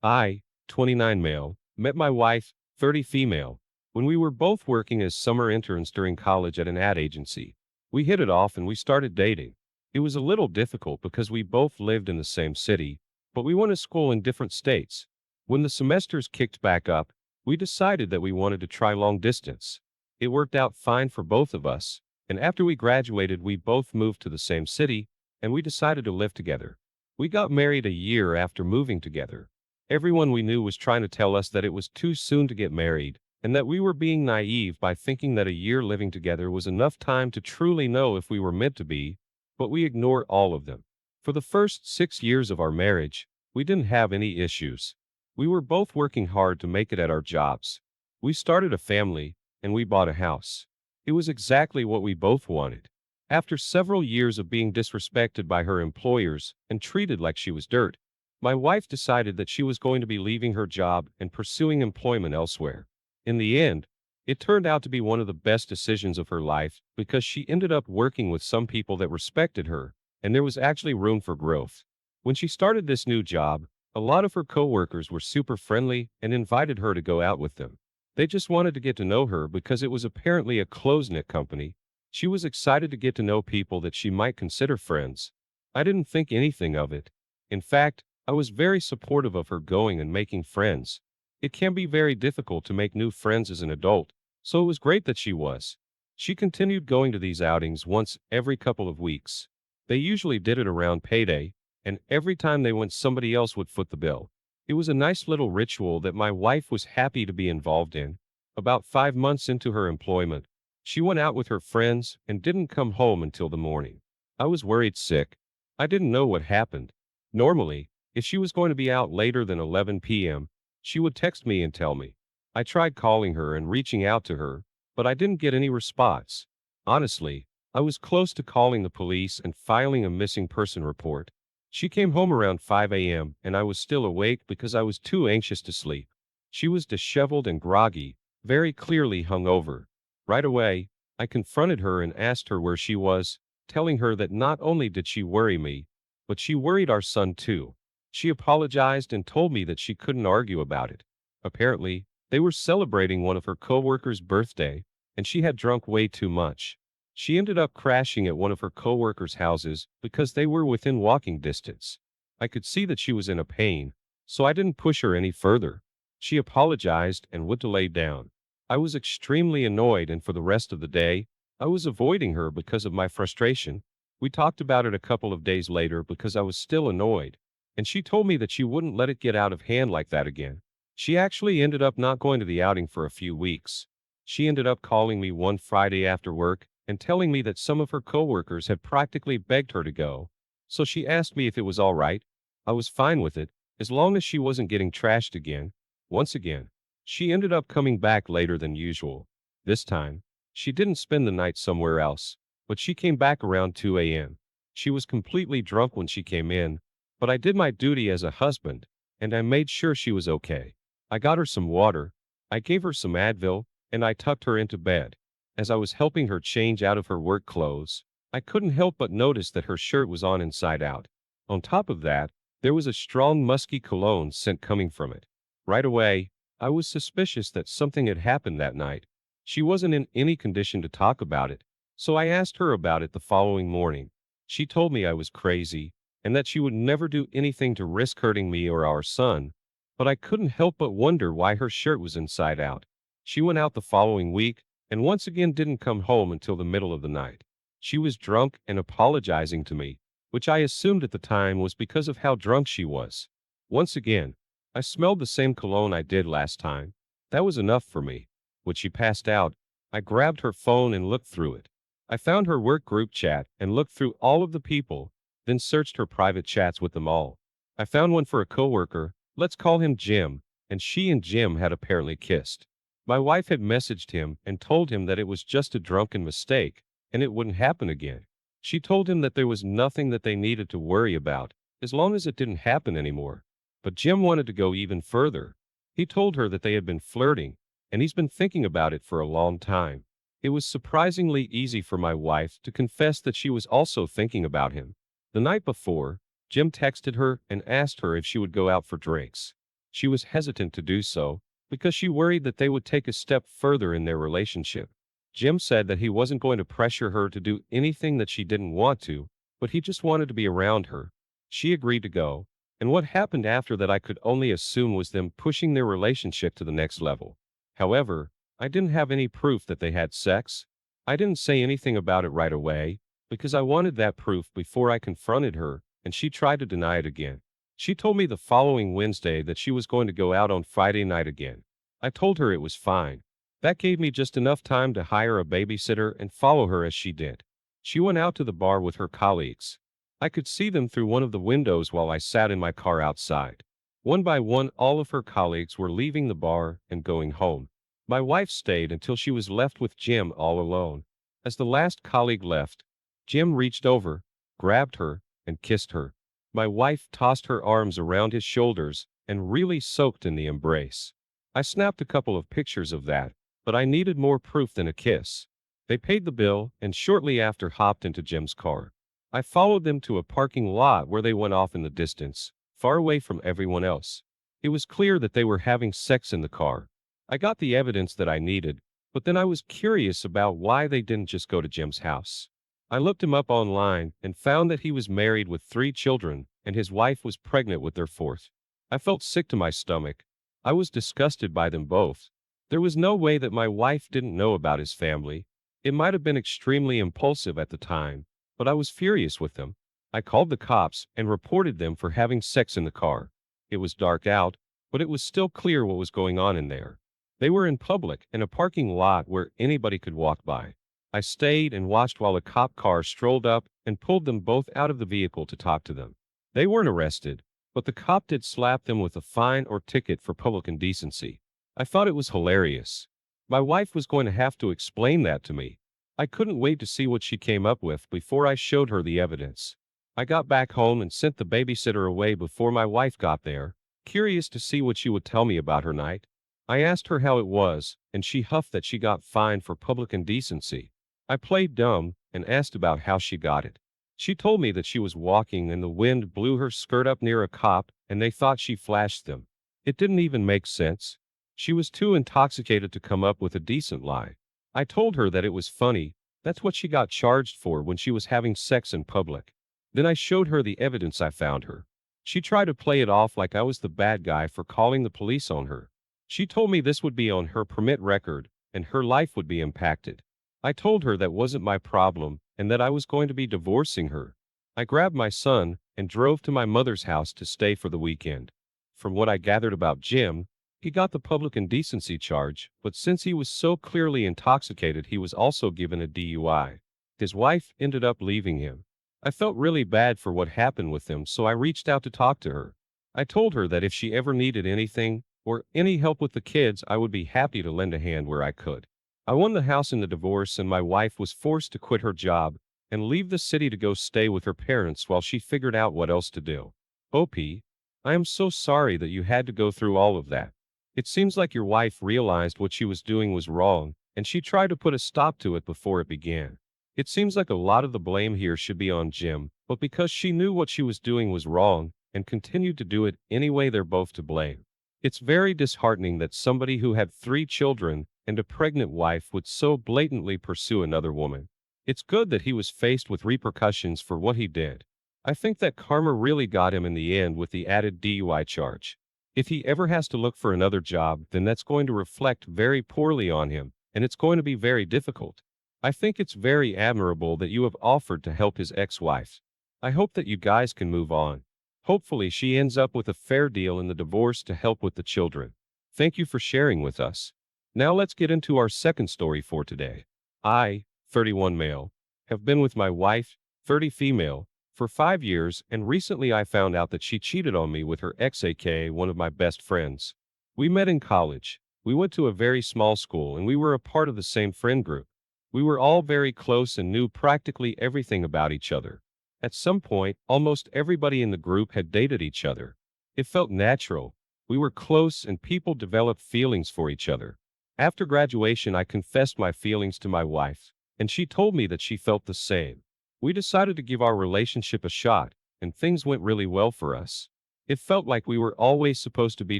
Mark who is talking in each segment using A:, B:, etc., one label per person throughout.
A: I, 29 male, met my wife, 30 female, when we were both working as summer interns during college at an ad agency. We hit it off and we started dating. It was a little difficult because we both lived in the same city, but we went to school in different states. When the semesters kicked back up, we decided that we wanted to try long distance. It worked out fine for both of us, and after we graduated, we both moved to the same city, and we decided to live together. We got married a year after moving together. Everyone we knew was trying to tell us that it was too soon to get married, and that we were being naive by thinking that a year living together was enough time to truly know if we were meant to be, but we ignored all of them. For the first 6 years of our marriage, we didn't have any issues. We were both working hard to make it at our jobs. We started a family, and we bought a house. It was exactly what we both wanted. After several years of being disrespected by her employers and treated like she was dirt, my wife decided that she was going to be leaving her job and pursuing employment elsewhere. In the end, it turned out to be one of the best decisions of her life because she ended up working with some people that respected her, and there was actually room for growth. When she started this new job, a lot of her coworkers were super friendly and invited her to go out with them. They just wanted to get to know her because it was apparently a close-knit company. She was excited to get to know people that she might consider friends. I didn't think anything of it. In fact, I was very supportive of her going and making friends. It can be very difficult to make new friends as an adult, so it was great that she was. She continued going to these outings once every couple of weeks. They usually did it around payday, and every time they went, somebody else would foot the bill. It was a nice little ritual that my wife was happy to be involved in. About 5 months into her employment, she went out with her friends and didn't come home until the morning. I was worried sick. I didn't know what happened. Normally, if she was going to be out later than 11 p.m., she would text me and tell me. I tried calling her and reaching out to her, but I didn't get any response. Honestly, I was close to calling the police and filing a missing person report. She came home around 5 a.m., and I was still awake because I was too anxious to sleep. She was disheveled and groggy, very clearly hungover. Right away, I confronted her and asked her where she was, telling her that not only did she worry me, but she worried our son too. She apologized and told me that she couldn't argue about it. Apparently, they were celebrating one of her coworkers' birthday, and she had drunk way too much. She ended up crashing at one of her coworkers' houses because they were within walking distance. I could see that she was in a pain, so I didn't push her any further. She apologized and went to lay down. I was extremely annoyed, and for the rest of the day, I was avoiding her because of my frustration. We talked about it a couple of days later because I was still annoyed, and she told me that she wouldn't let it get out of hand like that again. She actually ended up not going to the outing for a few weeks. She ended up calling me one Friday after work and telling me that some of her coworkers had practically begged her to go. So she asked me if it was all right. I was fine with it, as long as she wasn't getting trashed again. Once again, she ended up coming back later than usual. This time, she didn't spend the night somewhere else, but she came back around 2 a.m. She was completely drunk when she came in, but I did my duty as a husband, and I made sure she was okay. I got her some water, I gave her some Advil, and I tucked her into bed. As I was helping her change out of her work clothes, I couldn't help but notice that her shirt was on inside out. On top of that, there was a strong musky cologne scent coming from it. Right away, I was suspicious that something had happened that night. She wasn't in any condition to talk about it, so I asked her about it the following morning. She told me I was crazy, and that she would never do anything to risk hurting me or our son, but I couldn't help but wonder why her shirt was inside out. She went out the following week, and once again didn't come home until the middle of the night. She was drunk and apologizing to me, which I assumed at the time was because of how drunk she was. Once again, I smelled the same cologne I did last time. That was enough for me. When she passed out, I grabbed her phone and looked through it. I found her work group chat and looked through all of the people, then searched her private chats with them all. I found one for a coworker, let's call him Jim, and she and Jim had apparently kissed. My wife had messaged him and told him that it was just a drunken mistake, and it wouldn't happen again. She told him that there was nothing that they needed to worry about, as long as it didn't happen anymore. But Jim wanted to go even further. He told her that they had been flirting, and he's been thinking about it for a long time. It was surprisingly easy for my wife to confess that she was also thinking about him. The night before, Jim texted her and asked her if she would go out for drinks. She was hesitant to do so because she worried that they would take a step further in their relationship. Jim said that he wasn't going to pressure her to do anything that she didn't want to, but he just wanted to be around her. She agreed to go, and what happened after that I could only assume was them pushing their relationship to the next level. However, I didn't have any proof that they had sex. I didn't say anything about it right away, because I wanted that proof before I confronted her, and she tried to deny it again. She told me the following Wednesday that she was going to go out on Friday night again. I told her it was fine. That gave me just enough time to hire a babysitter and follow her as she did. She went out to the bar with her colleagues. I could see them through one of the windows while I sat in my car outside. One by one, all of her colleagues were leaving the bar and going home. My wife stayed until she was left with Jim all alone. As the last colleague left, Jim reached over, grabbed her, and kissed her. My wife tossed her arms around his shoulders and really soaked in the embrace. I snapped a couple of pictures of that, but I needed more proof than a kiss. They paid the bill and shortly after hopped into Jim's car. I followed them to a parking lot where they went off in the distance, far away from everyone else. It was clear that they were having sex in the car. I got the evidence that I needed, but then I was curious about why they didn't just go to Jim's house. I looked him up online and found that he was married with 3 children and his wife was pregnant with their 4th. I felt sick to my stomach. I was disgusted by them both. There was no way that my wife didn't know about his family. It might have been extremely impulsive at the time, but I was furious with them. I called the cops and reported them for having sex in the car. It was dark out, but it was still clear what was going on in there. They were in public in a parking lot where anybody could walk by. I stayed and watched while a cop car strolled up and pulled them both out of the vehicle to talk to them. They weren't arrested, but the cop did slap them with a fine or ticket for public indecency. I thought it was hilarious. My wife was going to have to explain that to me. I couldn't wait to see what she came up with before I showed her the evidence. I got back home and sent the babysitter away before my wife got there, curious to see what she would tell me about her night. I asked her how it was, and she huffed that she got fined for public indecency. I played dumb and asked about how she got it. She told me that she was walking and the wind blew her skirt up near a cop and they thought she flashed them. It didn't even make sense. She was too intoxicated to come up with a decent lie. I told her that it was funny. That's what she got charged for when she was having sex in public. Then I showed her the evidence I found her. She tried to play it off like I was the bad guy for calling the police on her. She told me this would be on her permit record and her life would be impacted. I told her that wasn't my problem and that I was going to be divorcing her. I grabbed my son and drove to my mother's house to stay for the weekend. From what I gathered about Jim, he got the public indecency charge, but since he was so clearly intoxicated, he was also given a DUI. His wife ended up leaving him. I felt really bad for what happened with him, so I reached out to talk to her. I told her that if she ever needed anything or any help with the kids, I would be happy to lend a hand where I could. I won the house in the divorce and my wife was forced to quit her job and leave the city to go stay with her parents while she figured out what else to do. OP, I am so sorry that you had to go through all of that. It seems like your wife realized what she was doing was wrong, and she tried to put a stop to it before it began. It seems like a lot of the blame here should be on Jim, but because she knew what she was doing was wrong and continued to do it anyway, they're both to blame. It's very disheartening that somebody who had 3 children and a pregnant wife would so blatantly pursue another woman. It's good that he was faced with repercussions for what he did. I think that karma really got him in the end with the added DUI charge. If he ever has to look for another job, then that's going to reflect very poorly on him, and it's going to be very difficult. I think it's very admirable that you have offered to help his ex-wife. I hope that you guys can move on. Hopefully she ends up with a fair deal in the divorce to help with the children. Thank you for sharing with us. Now let's get into our second story for today. I, 31 male, have been with my wife, 30 female, for 5 years, and recently I found out that she cheated on me with her ex, aka one of my best friends. We met in college. We went to a very small school and we were a part of the same friend group. We were all very close and knew practically everything about each other. At some point, almost everybody in the group had dated each other. It felt natural. We were close and people developed feelings for each other. After graduation, I confessed my feelings to my wife, and she told me that she felt the same. We decided to give our relationship a shot, and things went really well for us. It felt like we were always supposed to be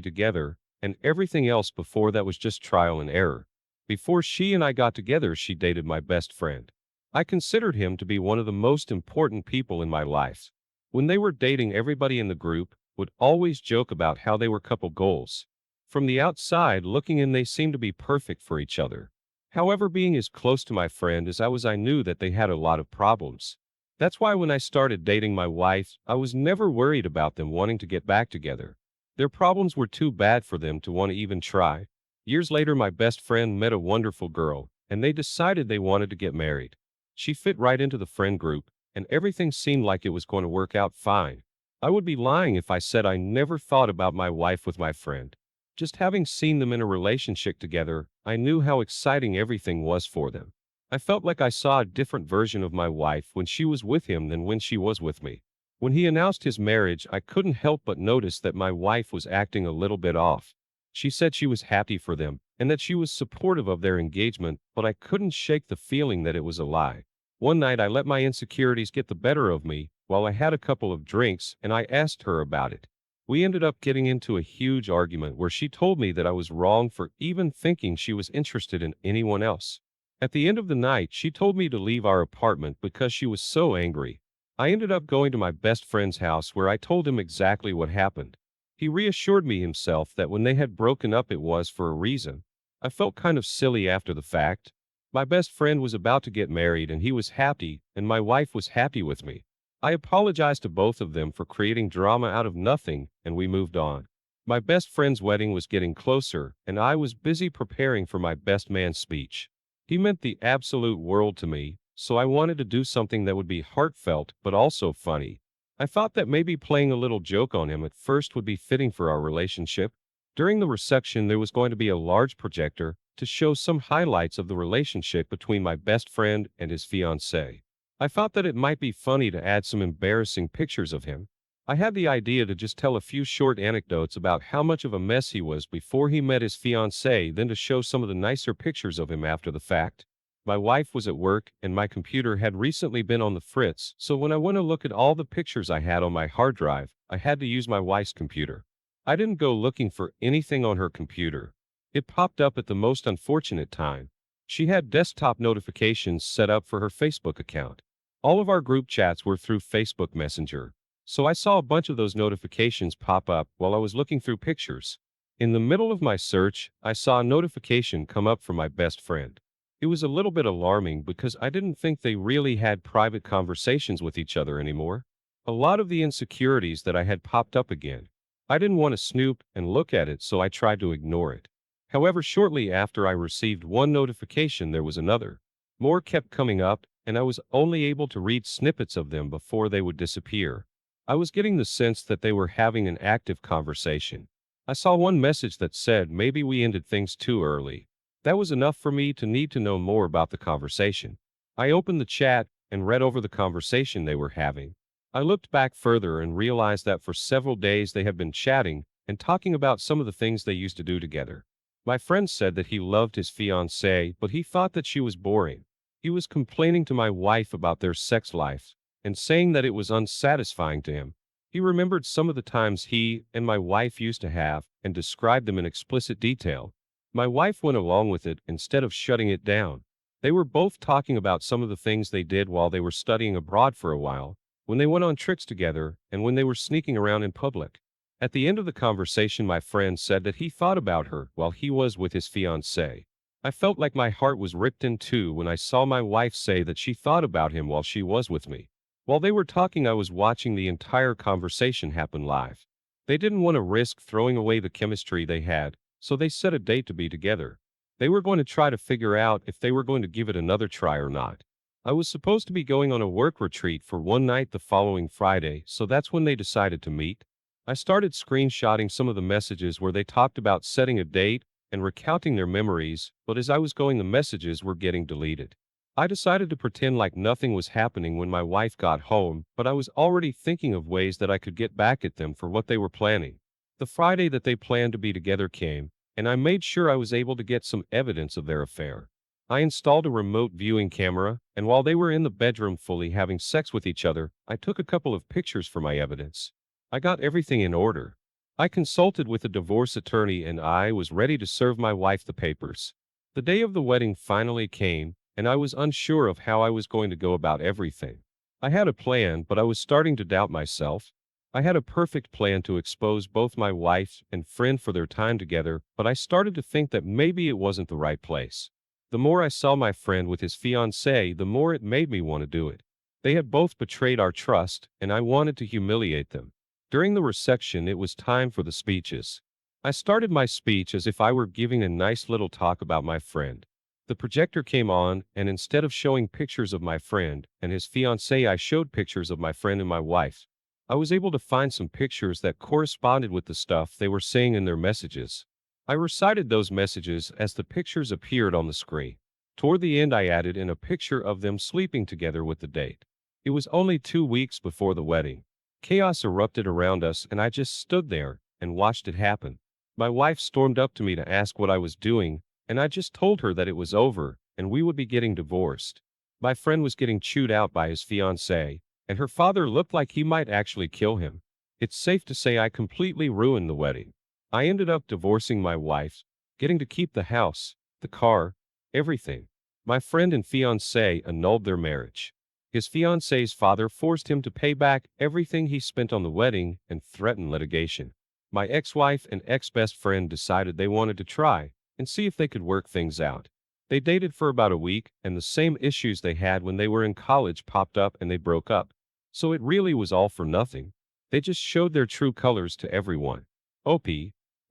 A: together, and everything else before that was just trial and error. Before she and I got together, she dated my best friend. I considered him to be one of the most important people in my life. When they were dating, everybody in the group would always joke about how they were couple goals. From the outside looking in, they seemed to be perfect for each other. However, being as close to my friend as I was, I knew that they had a lot of problems. That's why when I started dating my wife, I was never worried about them wanting to get back together. Their problems were too bad for them to want to even try. Years later, my best friend met a wonderful girl, and they decided they wanted to get married. She fit right into the friend group, and everything seemed like it was going to work out fine. I would be lying if I said I never thought about my wife with my friend. Just having seen them in a relationship together, I knew how exciting everything was for them. I felt like I saw a different version of my wife when she was with him than when she was with me. When he announced his marriage, I couldn't help but notice that my wife was acting a little bit off. She said she was happy for them and that she was supportive of their engagement, but I couldn't shake the feeling that it was a lie. One night I let my insecurities get the better of me while I had a couple of drinks, and I asked her about it. We ended up getting into a huge argument where she told me that I was wrong for even thinking she was interested in anyone else. At the end of the night, she told me to leave our apartment because she was so angry. I ended up going to my best friend's house where I told him exactly what happened. He reassured me himself that when they had broken up it was for a reason. I felt kind of silly after the fact. My best friend was about to get married and he was happy, and my wife was happy with me. I apologized to both of them for creating drama out of nothing, and we moved on. My best friend's wedding was getting closer, and I was busy preparing for my best man speech. He meant the absolute world to me, so I wanted to do something that would be heartfelt but also funny. I thought that maybe playing a little joke on him at first would be fitting for our relationship. During the reception, there was going to be a large projector to show some highlights of the relationship between my best friend and his fiancée. I thought that it might be funny to add some embarrassing pictures of him. I had the idea to just tell a few short anecdotes about how much of a mess he was before he met his fiancée, then to show some of the nicer pictures of him after the fact. My wife was at work, and my computer had recently been on the fritz, so when I went to look at all the pictures I had on my hard drive, I had to use my wife's computer. I didn't go looking for anything on her computer. It popped up at the most unfortunate time. She had desktop notifications set up for her Facebook account. All of our group chats were through Facebook Messenger. So I saw a bunch of those notifications pop up while I was looking through pictures. In the middle of my search, I saw a notification come up from my best friend. It was a little bit alarming because I didn't think they really had private conversations with each other anymore. A lot of the insecurities that I had popped up again. I didn't want to snoop and look at it, so I tried to ignore it. However, shortly after I received one notification, there was another. More kept coming up, and I was only able to read snippets of them before they would disappear. I was getting the sense that they were having an active conversation. I saw one message that said maybe we ended things too early. That was enough for me to need to know more about the conversation. I opened the chat and read over the conversation they were having. I looked back further and realized that for several days they had been chatting and talking about some of the things they used to do together. My friend said that he loved his fiancée, but he thought that she was boring. He was complaining to my wife about their sex life and saying that it was unsatisfying to him. He remembered some of the times he and my wife used to have and described them in explicit detail. My wife went along with it instead of shutting it down. They were both talking about some of the things they did while they were studying abroad for a while, when they went on trips together, and when they were sneaking around in public. At the end of the conversation, my friend said that he thought about her while he was with his fiancée. I felt like my heart was ripped in two when I saw my wife say that she thought about him while she was with me. While they were talking, I was watching the entire conversation happen live. They didn't want to risk throwing away the chemistry they had, so they set a date to be together. They were going to try to figure out if they were going to give it another try or not. I was supposed to be going on a work retreat for one night the following Friday, so that's when they decided to meet. I started screenshotting some of the messages where they talked about setting a date and recounting their memories, but as I was going, the messages were getting deleted. I decided to pretend like nothing was happening when my wife got home, but I was already thinking of ways that I could get back at them for what they were planning. The Friday that they planned to be together came, and I made sure I was able to get some evidence of their affair. I installed a remote viewing camera, and while they were in the bedroom fully having sex with each other, I took a couple of pictures for my evidence. I got everything in order. I consulted with a divorce attorney and I was ready to serve my wife the papers. The day of the wedding finally came, and I was unsure of how I was going to go about everything. I had a plan, but I was starting to doubt myself. I had a perfect plan to expose both my wife and friend for their time together, but I started to think that maybe it wasn't the right place. The more I saw my friend with his fiancée, the more it made me want to do it. They had both betrayed our trust, and I wanted to humiliate them. During the reception, it was time for the speeches. I started my speech as if I were giving a nice little talk about my friend. The projector came on, and instead of showing pictures of my friend and his fiancée, I showed pictures of my friend and my wife. I was able to find some pictures that corresponded with the stuff they were saying in their messages. I recited those messages as the pictures appeared on the screen. Toward the end, I added in a picture of them sleeping together with the date. It was only 2 weeks before the wedding. Chaos erupted around us, and I just stood there and watched it happen. My wife stormed up to me to ask what I was doing, and I just told her that it was over and we would be getting divorced. My friend was getting chewed out by his fiancée, and her father looked like he might actually kill him. It's safe to say I completely ruined the wedding. I ended up divorcing my wife, getting to keep the house, the car, everything. My friend and fiancée annulled their marriage. His fiancée's father forced him to pay back everything he spent on the wedding and threatened litigation. My ex-wife and ex-best friend decided they wanted to try and see if they could work things out. They dated for about a week, and the same issues they had when they were in college popped up and they broke up. So it really was all for nothing. They just showed their true colors to everyone. OP,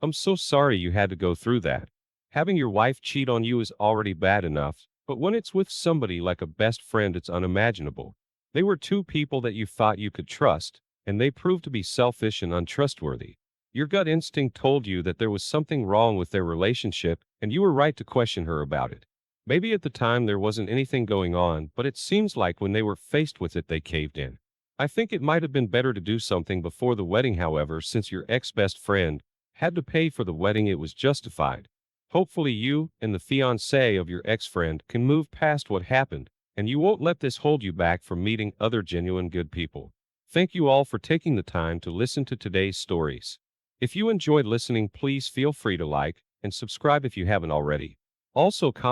A: I'm so sorry you had to go through that. Having your wife cheat on you is already bad enough, but when it's with somebody like a best friend, it's unimaginable. They were two people that you thought you could trust, and they proved to be selfish and untrustworthy. Your gut instinct told you that there was something wrong with their relationship, and you were right to question her about it. Maybe at the time there wasn't anything going on, but it seems like when they were faced with it, they caved in. I think it might have been better to do something before the wedding, however, since your ex-best friend had to pay for the wedding. It was justified. Hopefully you and the fiancé of your ex-friend can move past what happened, and you won't let this hold you back from meeting other genuine good people. Thank you all for taking the time to listen to today's stories. If you enjoyed listening, please feel free to like and subscribe if you haven't already. Also, comment